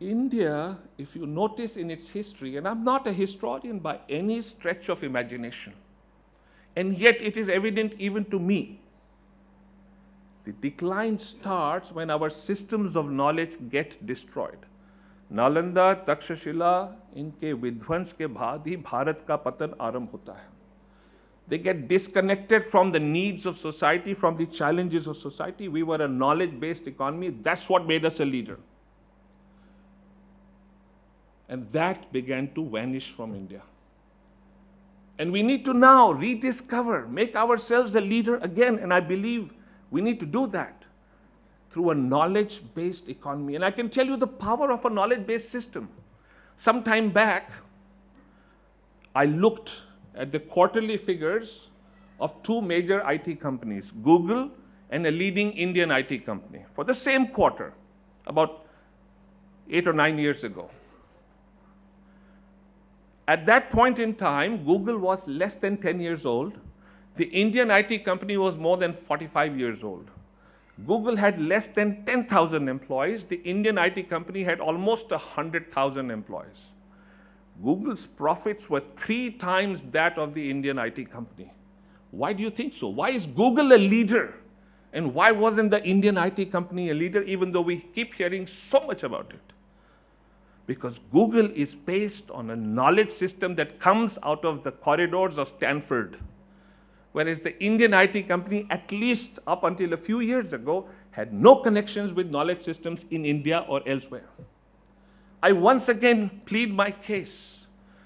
India, if you notice in its history, and I'm not a historian by any stretch of imagination, and yet it is evident even to me, the decline starts when our systems of knowledge get destroyed. Nalanda Takshashila इनके विध्वंस के बाद ही भारत का पतन आरंभ होता है. They get disconnected from the needs of society, from the challenges of society. We were a knowledge-based economy. That's what made us a leader. And that began to vanish from India. And we need to now rediscover, make ourselves a leader again. And I believe we need to do that through a knowledge-based economy. And I can tell you the power of a knowledge-based system. Some time back, I looked at the quarterly figures of two major IT companies, Google and a leading Indian IT company, for the same quarter, about 8 or 9 years ago. At that point in time, Google was less than 10 years old. The Indian IT company was more than 45 years old. Google had less than 10,000 employees. The Indian IT company had almost 100,000 employees. Google's profits were 3 times that of the Indian IT company. Why do you think so? Why is Google a leader? And why wasn't the Indian IT company a leader, even though we keep hearing so much about it? Because Google is based on a knowledge system that comes out of the corridors of Stanford. Whereas the Indian IT company, at least up until a few years ago, had no connections with knowledge systems in India or elsewhere. I once again plead my case.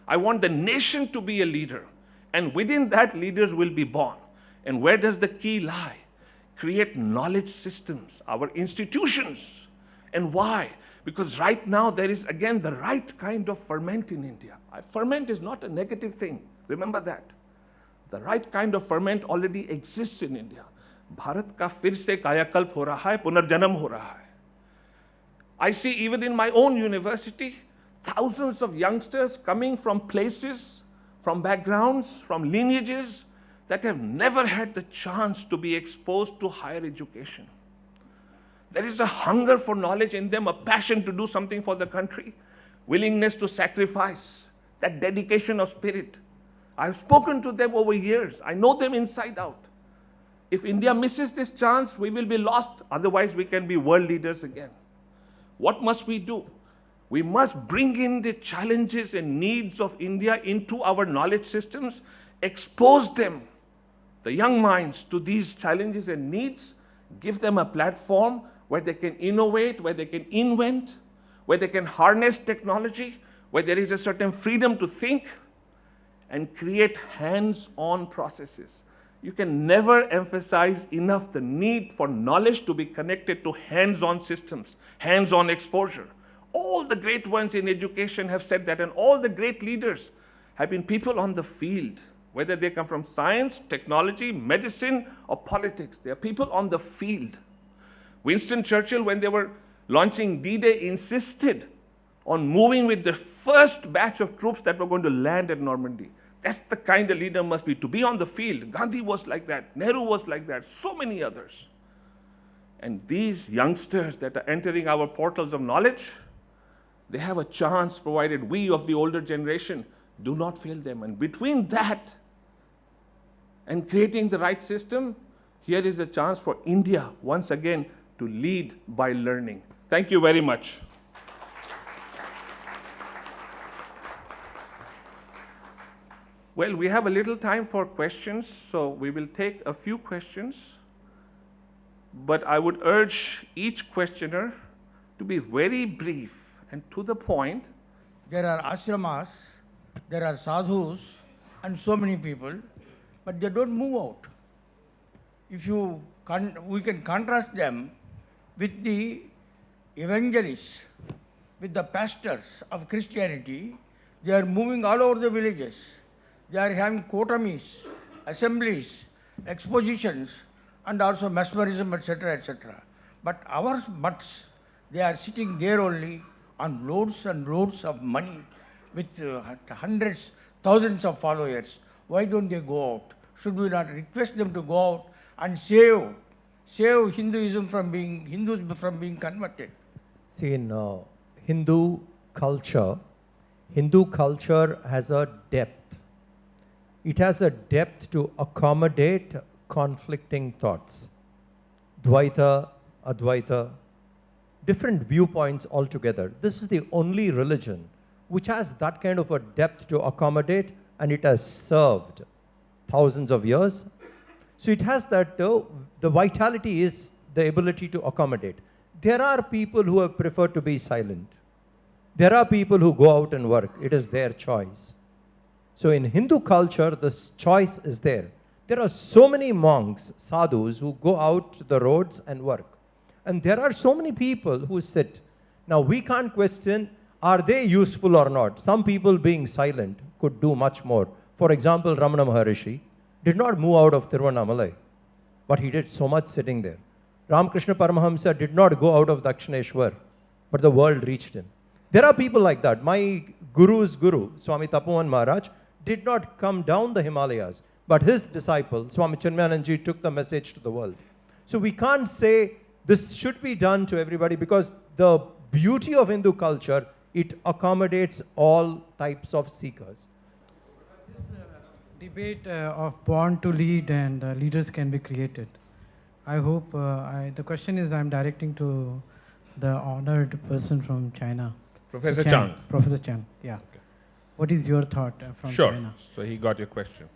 I want the nation to be a leader, and within that, leaders will be born. And where does the key lie? Create knowledge systems, our institutions. And why? Because right now, there is again the right kind of ferment in India. Ferment is not a negative thing. Remember that. The right kind of ferment already exists in India. Bharat का फिर से कायाकल्प हो रहा है, पुनर्जन्म हो रहा है. I see even in my own university, thousands of youngsters coming from places, from backgrounds, from lineages that have never had the chance to be exposed to higher education. There is a hunger for knowledge in them, a passion to do something for the country, willingness to sacrifice, that dedication of spirit. I've spoken to them over years. I know them inside out. If India misses this chance, we will be lost. Otherwise, we can be world leaders again. What must we do? We must bring in the challenges and needs of India into our knowledge systems, expose them, the young minds, to these challenges and needs, give them a platform where they can innovate, where they can invent, where they can harness technology, where there is a certain freedom to think and create hands-on processes. You can never emphasize enough the need for knowledge to be connected to hands-on systems, hands-on exposure. All the great ones in education have said that, and all the great leaders have been people on the field, whether they come from science, technology, medicine, or politics. They are people on the field. Winston Churchill, when they were launching D-Day, insisted on moving with the first batch of troops that were going to land at Normandy. That's the kind of leader must be, to be on the field. Gandhi was like that. Nehru was like that. So many others. And these youngsters that are entering our portals of knowledge, they have a chance, provided we of the older generation do not fail them. And between that and creating the right system, here is a chance for India, once again, to lead by learning. Thank you very much. Well, we have a little time for questions, so we will take a few questions. But I would urge each questioner to be very brief and to the point. There are ashramas, there are sadhus, and so many people, but they don't move out. If you we can contrast them with the evangelists, with the pastors of Christianity. They are moving all over the villages. They are having cotemies, assemblies, expositions, and also mesmerism, etc., etc. But our butts, they are sitting there only on loads and loads of money with hundreds, thousands of followers. Why don't they go out? Should we not request them to go out and save Hinduism from being, Hindus from being converted? See, in Hindu culture has a depth. It has a depth to accommodate conflicting thoughts. Dvaita, Advaita, different viewpoints altogether. This is the only religion which has that kind of a depth to accommodate, and it has served thousands of years. So it has that, the vitality is the ability to accommodate. There are people who have preferred to be silent. There are people who go out and work. It is their choice. So in Hindu culture, this choice is there. There are so many monks, sadhus, who go out to the roads and work. And there are so many people who sit. Now we can't question, are they useful or not? Some people being silent could do much more. For example, Ramana Maharishi did not move out of Tiruvannamalai, but he did so much sitting there. Ramakrishna Paramahamsa did not go out of Dakshineshwar, but the world reached him. There are people like that. My guru's guru, Swami Tapovan Maharaj, did not come down the Himalayas, but his disciple, Swami Chinmayananji, took the message to the world. So we can't say this should be done to everybody, because the beauty of Hindu culture, it accommodates all types of seekers. Debate of born to lead and leaders can be created. I hope, the question is I'm directing to the honored person from China. Professor So Chang. Professor Chang, yeah. Okay. What is your thought from Sure. China? So he got your question.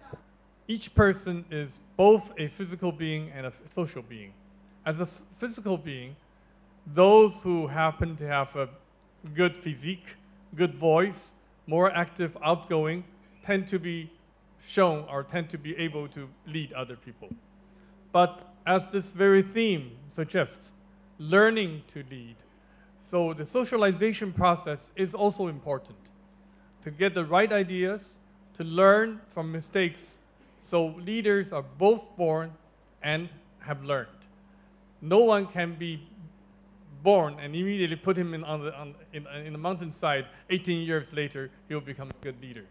Each person is both a physical being and a social being. As a physical being, those who happen to have a good physique, good voice, more active, outgoing, tend to be shown or tend to be able to lead other people. But as this very theme suggests, learning to lead. So the socialization process is also important to get the right ideas, to learn from mistakes. So leaders are both born and have learned. No one can be born and immediately put him in the mountainside. 18 years later, he'll become a good leader.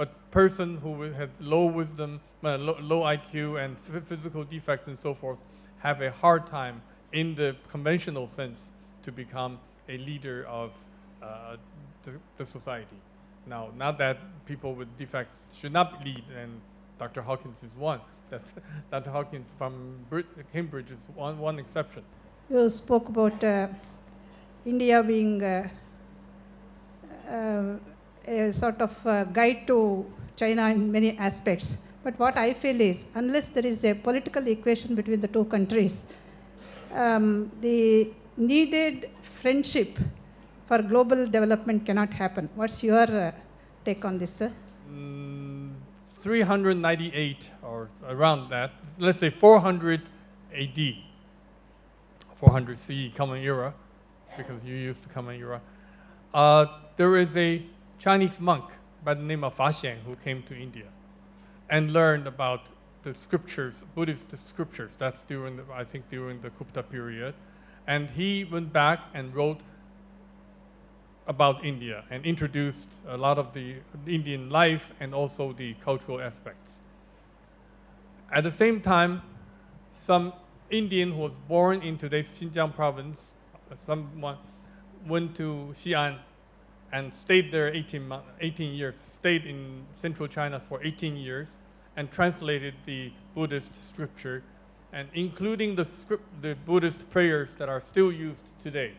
but person who has low wisdom, low IQ and physical defects and so forth have a hard time in the conventional sense to become a leader of the society. Now, not that people with defects should not lead, and Dr. Hawkins is one. Dr. Hawkins from Cambridge is one exception. You spoke about India being a sort of guide to China in many aspects. But what I feel is, unless there is a political equation between the two countries, the needed friendship for global development cannot happen. What's your take on this, sir? 398 or around that, let's say 400 AD, 400 CE, Common Era, because you used the Common Era. There is a Chinese monk by the name of Fa Xian who came to India and learned about the scriptures, Buddhist scriptures. That's during I think during the Gupta period. And he went back and wrote about India and introduced a lot of the Indian life and also the cultural aspects. At the same time, some Indian who was born in today's Xinjiang province, someone went to Xi'an and stayed there 18 years, stayed in central China for 18 years and translated the Buddhist scripture, and including the Buddhist prayers that are still used today.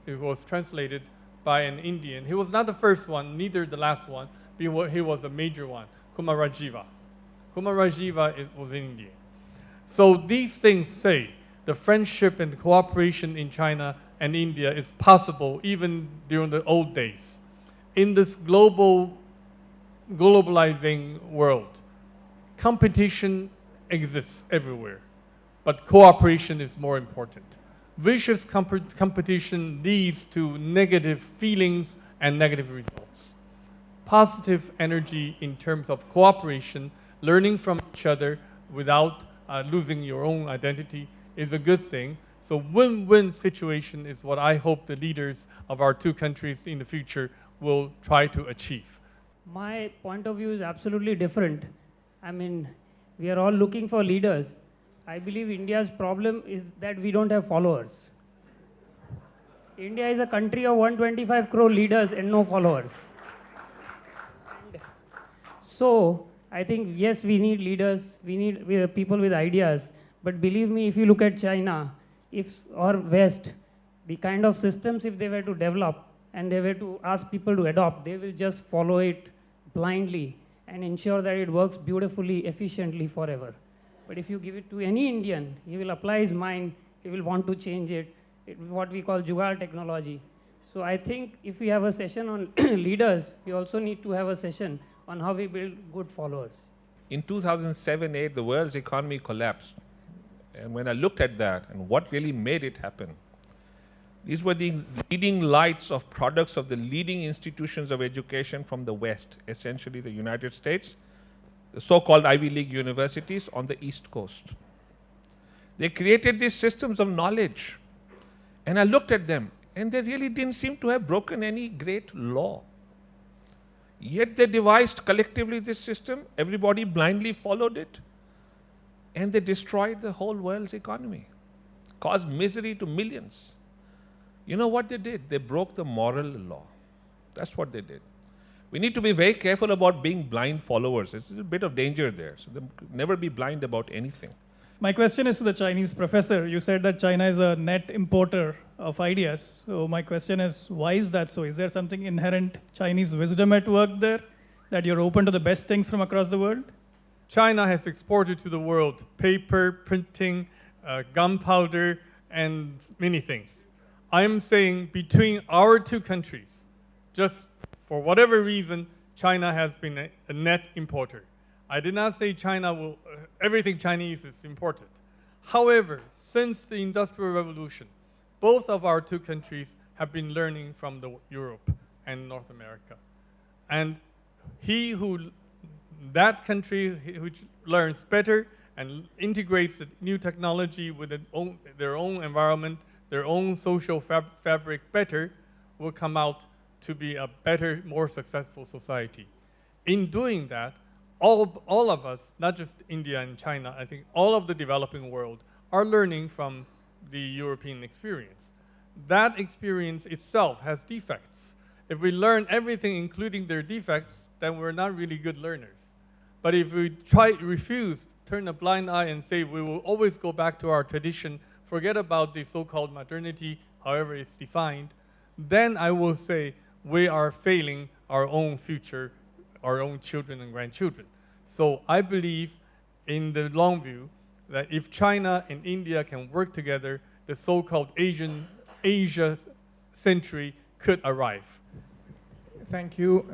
It was translated by an Indian. He was not the first one, neither the last one, but he was a major one, Kumarajiva. Kumarajiva was Indian. So these things say the friendship and cooperation in China and India is possible even during the old days. In this globalizing world, competition exists everywhere, but cooperation is more important. Vicious competition leads to negative feelings and negative results. Positive energy in terms of cooperation, learning from each other without losing your own identity is a good thing. So win-win situation is what I hope the leaders of our two countries in the future will try to achieve. My point of view is absolutely different. I mean, we are all looking for leaders. I believe India's problem is that we don't have followers. India is a country of 125 crore leaders and no followers. So, I think, yes, we need leaders, we need people with ideas, but believe me, if you look at China, or West, the kind of systems if they were to develop and they were to ask people to adopt, they will just follow it blindly and ensure that it works beautifully, efficiently forever. But if you give it to any Indian, he will apply his mind, he will want to change it, what we call Jugaad technology. So I think if we have a session on leaders, we also need to have a session on how we build good followers. In 2007-8, the world's economy collapsed. And when I looked at that and what really made it happen, these were the leading lights of products of the leading institutions of education from the West, essentially the United States, the so-called Ivy League universities on the East Coast. They created these systems of knowledge. And I looked at them, and they really didn't seem to have broken any great law. Yet they devised collectively this system, everybody blindly followed it, and they destroyed the whole world's economy, caused misery to millions. You know what they did? They broke the moral law. That's what they did. We need to be very careful about being blind followers. There's a bit of danger there. So never be blind about anything. My question is to the Chinese professor. You said that China is a net importer of ideas. So my question is, why is that so? Is there something inherent Chinese wisdom at work there, that you're open to the best things from across the world? China has exported to the world paper, printing, gunpowder, and many things. I'm saying between our two countries, just for whatever reason, China has been a net importer. I did not say China will, everything Chinese is imported. However, since the Industrial Revolution, both of our two countries have been learning from Europe and North America. And that country which learns better and integrates the new technology with their own environment, their own social fabric better, will come out to be a better, more successful society. in doing that, all of us, not just India and China, I think all of the developing world are learning from the European experience. That experience itself has defects. If we learn everything including their defects, then we're not really good learners. But if we refuse, turn a blind eye and say we will always go back to our tradition, forget about the so-called modernity, however it's defined, then I will say we are failing our own future, our own children and grandchildren. So I believe in the long view that if China and India can work together, the so-called Asia century could arrive. Thank you,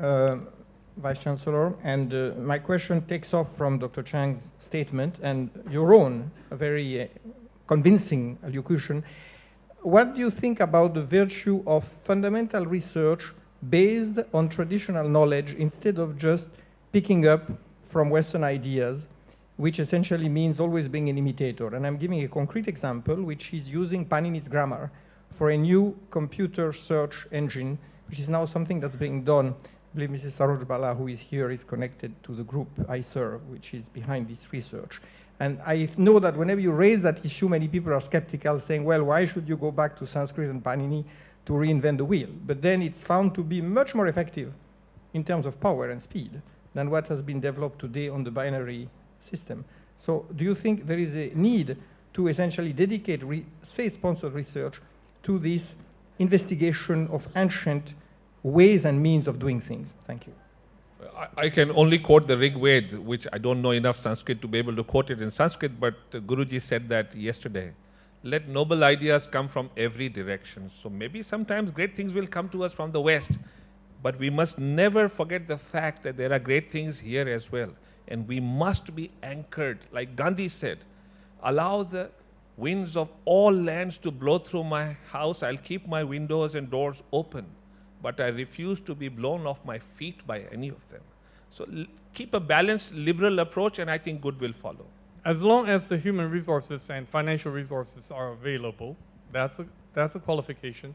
Vice Chancellor. And my question takes off from Dr. Chang's statement and your own very convincing allocution. What do you think about the virtue of fundamental research based on traditional knowledge instead of just picking up from Western ideas, which essentially means always being an imitator? And I'm giving a concrete example, which is using Panini's grammar for a new computer search engine, which is now something that's being done. I believe Mrs. Saroj Bala, who is here, is connected to the group I serve, which is behind this research. And I know that whenever you raise that issue, many people are skeptical, saying, well, why should you go back to Sanskrit and Panini to reinvent the wheel? But then it's found to be much more effective in terms of power and speed than what has been developed today on the binary system. So do you think there is a need to essentially dedicate state-sponsored research to this investigation of ancient ways and means of doing things? Thank you. I can only quote the Rig Veda, which I don't know enough Sanskrit to be able to quote it in Sanskrit, but Guruji said that yesterday. Let noble ideas come from every direction. So maybe sometimes great things will come to us from the West, but we must never forget the fact that there are great things here as well. And we must be anchored, like Gandhi said, allow the winds of all lands to blow through my house. I'll keep my windows and doors open, but I refuse to be blown off my feet by any of them. So keep a balanced, liberal approach, and I think good will follow. As long as the human resources and financial resources are available, that's a qualification.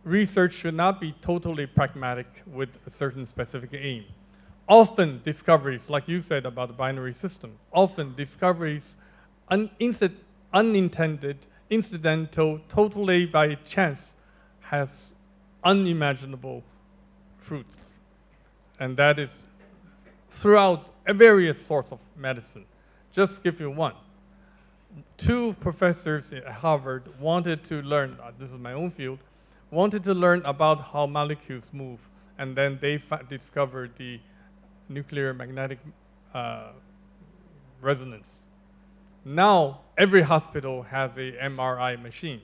Research should not be totally pragmatic with a certain specific aim. Often discoveries, like you said about the binary system, often discoveries unintended, incidental, totally by chance, has unimaginable fruits. And that is throughout various sorts of medicine. Just give you one. Two professors at Harvard wanted to learn, this is my own field, wanted to learn about how molecules move, and then they discovered the nuclear magnetic resonance. Now, every hospital has a MRI machine.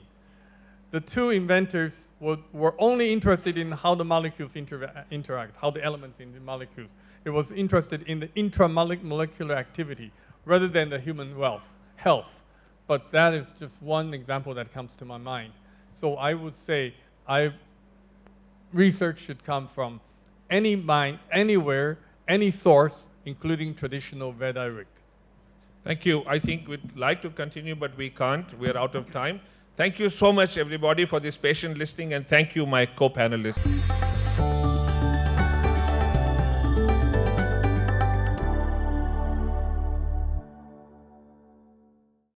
The two inventors were only interested in how the molecules interact, how the elements in the molecules. It was interested in the intramolecular activity rather than the human health. But that is just one example that comes to my mind. So I would say research should come from any mind, anywhere, any source, including traditional Vedaic. Thank you. I think we'd like to continue, but we can't. We're out of time. Thank you so much, everybody, for this patient listening, and thank you, my co-panelists.